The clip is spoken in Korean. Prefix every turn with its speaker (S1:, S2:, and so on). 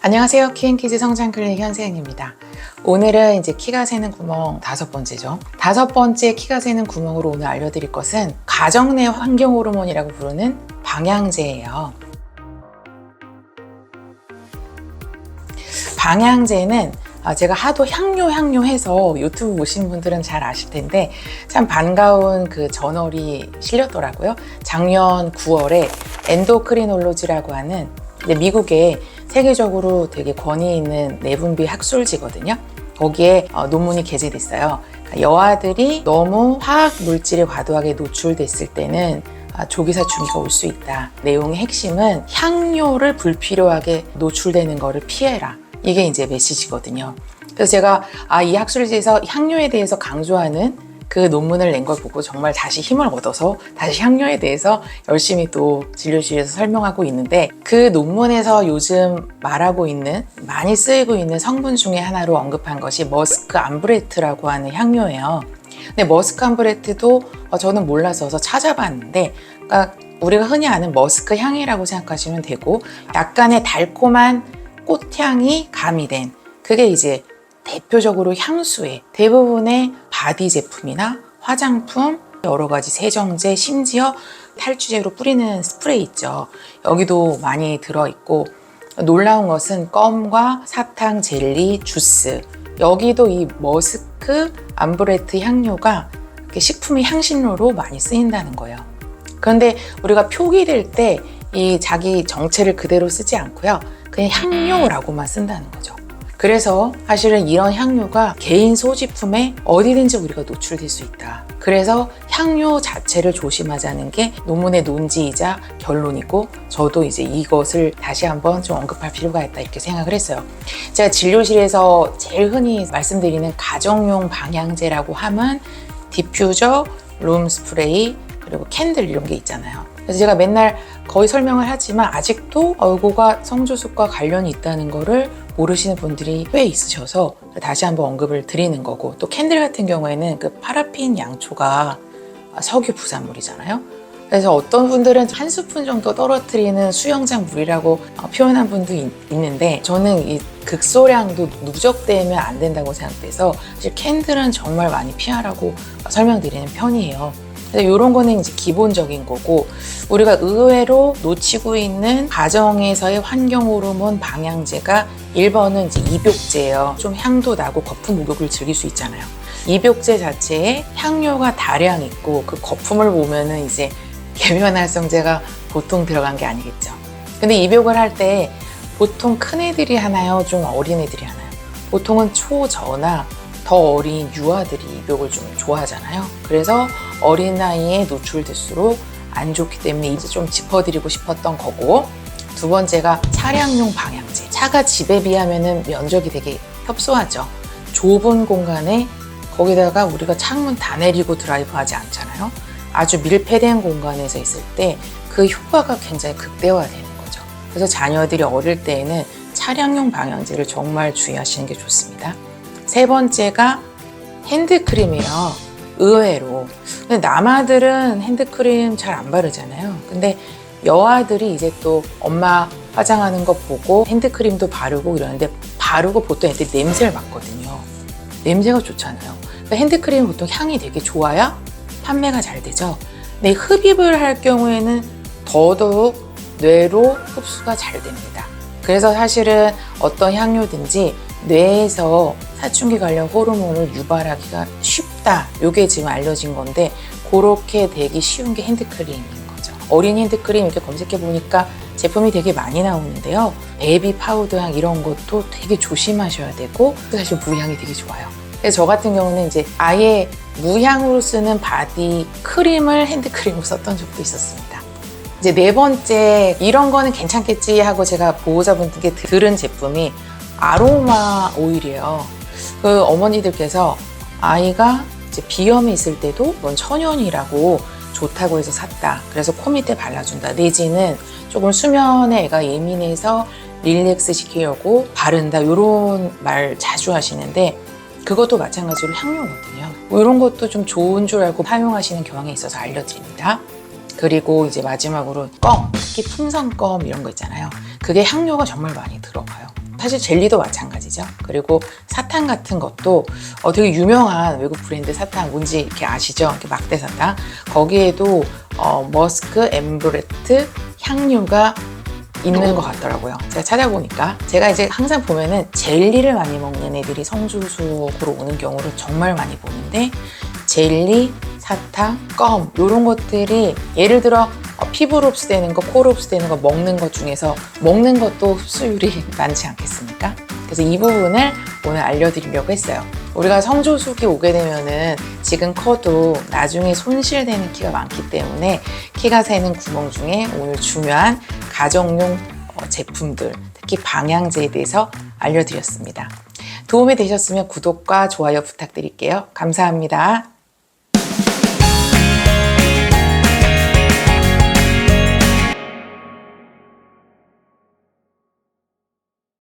S1: 안녕하세요. 키앤키즈 성장 클리닉 현세은입니다. 오늘은 이제 키가 새는 구멍 5번째죠. 5번째 키가 새는 구멍으로 오늘 알려드릴 것은 가정 내 환경 호르몬이라고 부르는 방향제예요. 방향제는 제가 하도 향료 해서 유튜브 보신 분들은 잘 아실 텐데 참 반가운 그 저널이 실렸더라고요. 작년 9월에 엔도크리놀로지라고 하는 미국의 세계적으로 되게 권위 있는 내분비 학술지거든요. 거기에 논문이 게재됐어요. 여아들이 너무 화학 물질에 과도하게 노출됐을 때는 조기사춘기가 올 수 있다. 내용의 핵심은 향료를 불필요하게 노출되는 거를 피해라. 이게 이제 메시지거든요. 그래서 제가 이 학술지에서 향료에 대해서 강조하는 그 논문을 낸 걸 보고 정말 다시 힘을 얻어서 다시 향료에 대해서 열심히 또 진료실에서 설명하고 있는데, 그 논문에서 요즘 말하고 있는, 많이 쓰이고 있는 성분 중에 하나로 언급한 것이 머스크 암브레트라고 하는 향료예요. 근데 머스크 암브레트도 저는 몰라서 찾아봤는데, 그러니까 우리가 흔히 아는 머스크 향이라고 생각하시면 되고, 약간의 달콤한 꽃향이 가미된, 그게 이제 대표적으로 향수에 대부분의 바디 제품이나 화장품, 여러 가지 세정제, 심지어 탈취제로 뿌리는 스프레이 있죠. 여기도 많이 들어있고, 놀라운 것은 껌과 사탕, 젤리, 주스, 여기도 이 머스크 암브레트 향료가 식품의 향신료로 많이 쓰인다는 거예요. 그런데 우리가 표기될 때 이 자기 정체를 그대로 쓰지 않고요, 그냥 향료라고만 쓴다는 거죠. 그래서 사실은 이런 향료가 개인 소지품에 어디든지 우리가 노출될 수 있다. 그래서 향료 자체를 조심하자는 게 논문의 논지이자 결론이고, 저도 이제 이것을 다시 한번 좀 언급할 필요가 있다 이렇게 생각을 했어요. 제가 진료실에서 제일 흔히 말씀드리는 가정용 방향제라고 하면 디퓨저, 룸 스프레이, 그리고 캔들 이런 게 있잖아요. 그래서 제가 맨날 거의 설명을 하지만 아직도 이거가 성조숙과 관련이 있다는 거를 모르시는 분들이 꽤 있으셔서 다시 한번 언급을 드리는 거고, 또 캔들 같은 경우에는 그 파라핀 양초가 석유 부산물이잖아요. 그래서 어떤 분들은 한 스푼 정도 떨어뜨리는 수영장 물이라고 표현한 분도 있는데, 저는 이 극소량도 누적되면 안 된다고 생각돼서 사실 캔들은 정말 많이 피하라고 설명드리는 편이에요. 이런 거는 이제 기본적인 거고, 우리가 의외로 놓치고 있는 가정에서의 환경 호르몬 방향제가 1번은 이제 입욕제예요. 좀 향도 나고 거품 목욕을 즐길 수 있잖아요. 입욕제 자체에 향료가 다량 있고, 그 거품을 보면은 이제 계면활성제가 보통 들어간 게 아니겠죠. 근데 입욕을 할 때 보통 큰 애들이 하나요? 좀 어린 애들이 하나요? 보통은 초저나 더 어린 유아들이 입욕을 좀 좋아하잖아요. 그래서 어린 나이에 노출될수록 안 좋기 때문에 이제 좀 짚어드리고 싶었던 거고, 두 번째가 차량용 방향제. 차가 집에 비하면 면적이 되게 협소하죠. 좁은 공간에 거기다가 우리가 창문 다 내리고 드라이브 하지 않잖아요. 아주 밀폐된 공간에서 있을 때 그 효과가 굉장히 극대화되는 거죠. 그래서 자녀들이 어릴 때에는 차량용 방향제를 정말 주의하시는 게 좋습니다. 세 번째가 핸드크림이에요. 의외로. 근데 남아들은 핸드크림 잘 안 바르잖아요. 근데 여아들이 이제 또 엄마 화장하는 거 보고 핸드크림도 바르고 이러는데, 바르고 보통 애들이 냄새를 맡거든요. 냄새가 좋잖아요. 그러니까 핸드크림은 보통 향이 되게 좋아야 판매가 잘 되죠. 근데 흡입을 할 경우에는 더더욱 뇌로 흡수가 잘 됩니다. 그래서 사실은 어떤 향료든지 뇌에서 사춘기 관련 호르몬을 유발하기가 쉽다. 이게 지금 알려진 건데, 그렇게 되기 쉬운 게 핸드크림인 거죠. 어린 핸드크림 이렇게 검색해 보니까 제품이 되게 많이 나오는데요. 베이비 파우더 향 이런 것도 되게 조심하셔야 되고, 사실 무향이 되게 좋아요. 그래서 저 같은 경우는 이제 아예 무향으로 쓰는 바디 크림을 핸드크림으로 썼던 적도 있었습니다. 이제 네 번째, 이런 거는 괜찮겠지 하고 제가 보호자분들께 들은 제품이 아로마 오일이에요. 그 어머니들께서 아이가 이제 비염이 있을 때도 이건 천연이라고 좋다고 해서 샀다. 그래서 코 밑에 발라준다. 내지는 조금 수면에 애가 예민해서 릴렉스 시키려고 바른다. 이런 말 자주 하시는데, 그것도 마찬가지로 향료거든요. 이런 것도 좀 좋은 줄 알고 사용하시는 경향이 있어서 알려드립니다. 그리고 이제 마지막으로 껌, 특히 풍선껌 이런 거 있잖아요. 그게 향료가 정말 많이 들어가요. 사실 젤리도 마찬가지죠. 그리고 사탕 같은 것도 되게 유명한 외국 브랜드 사탕 뭔지 이렇게 아시죠? 이렇게 막대 사탕. 거기에도 머스크, 엠브레트, 향료가 있는 것 같더라고요. 제가 찾아보니까. 제가 이제 항상 보면은 젤리를 많이 먹는 애들이 성주수옥으로 오는 경우를 정말 많이 보는데, 젤리, 사탕, 껌 이런 것들이 예를 들어 피부로 흡수되는 거, 코로 흡수되는 거, 먹는 것 중에서 먹는 것도 흡수율이 많지 않겠습니까? 그래서 이 부분을 오늘 알려드리려고 했어요. 우리가 성조숙이 오게 되면은 지금 커도 나중에 손실되는 키가 많기 때문에 키가 새는 구멍 중에 오늘 중요한 가정용 제품들, 특히 방향제에 대해서 알려드렸습니다. 도움이 되셨으면 구독과 좋아요 부탁드릴게요. 감사합니다.